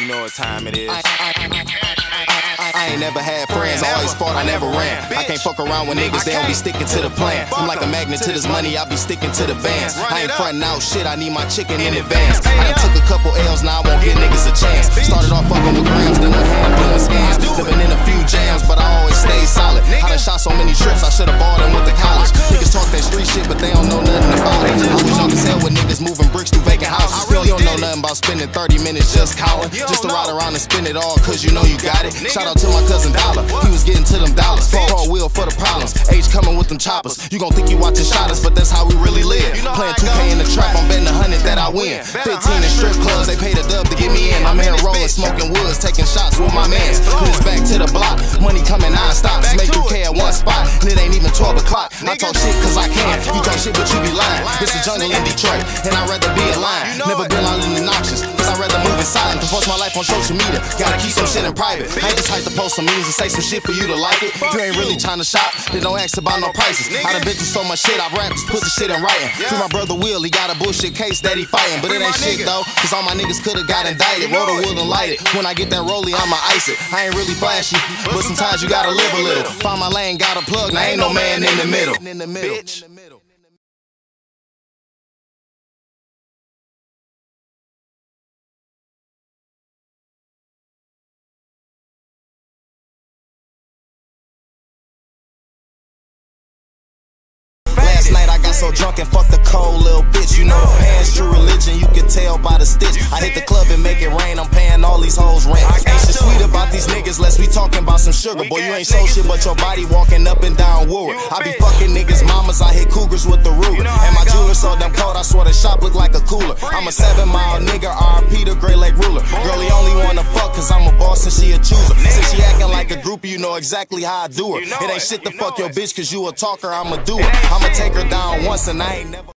know what time it is. I ain't never had friends, I always fought, I never ran. I can't fuck around with niggas, they don't be sticking to the plan. I'm like a magnet to this money, I be sticking to the bands. I ain't frontin' out shit, I need my chicken in advance. I done took a couple L's, now I won't give niggas a chance. Started off fucking with grams, then I had doing scams. Living in a few jams, but I always stay solid. I done shot so many trips, I should've bought them with the college. Niggas talk that street shit, but they don't know nothing about it. I was young as hell with niggas moving bricks through vacant houses. You don't know nothing about spending 30 minutes just counting. Just to ride around and spend it all, cause you know you got it. Shout out to my cousin Dollar, he was getting to them dollars. Paul wheel for the problems, H coming with them choppers. You gon' think you watching shotters, but that's how we really live. Playing 2K in the trap, I'm betting 100 that I win. 15 in strip clubs, they pay the dub to get me in. I'm here rolling, smoking woods, taking shots with my mans. Put his back to the block, money coming non-stop. Make 2K at one spot, and it ain't even 12 o'clock. I talk shit cause I can, you talk shit but you be lying. It's a jungle in Detroit, and I'd rather be a lion. Never been out in the noxious, cause I'd rather move in silent than post my life on social media. Gotta keep some shit in private. I ain't just hype to post some memes and say some shit for you to like it. If you ain't really trying to shop, then don't ask about no prices. I done been through so much shit, I've rapped, just put the shit in writing. Free my brother Will, he got a bullshit case that he fighting. But it ain't shit though, cause all my niggas could've got indicted. Roll the wood and light it. When I get that rollie, I'ma ice it. I ain't really flashy, but sometimes you gotta live a little. Find my lane, got a plug, now ain't no man in the middle. Bitch. Last night I got so drunk and fucked a cold little bitch. You know the pants, true religion, you can tell by the stitch. I hit the club and make it rain, I'm paying all these hoes rent. Ain't shit sweet about these niggas, let's be talking about some sugar. Boy, you ain't so shit but your body walking up and down Woodward. I be fucking niggas' mamas, I hit cougars with the ruler. And my jeweler so damn cold, I swear the shop look like a cooler. I'm a 7-mile nigga, RP the Great Lake ruler. Girl, he only wanna fuck cause I'm a boss and she a chooser. Since she acting like a groupie, you know exactly how I do her. It ain't shit to fuck your bitch cause you a talker, I'm a doer. I'ma take her down once and I ain't never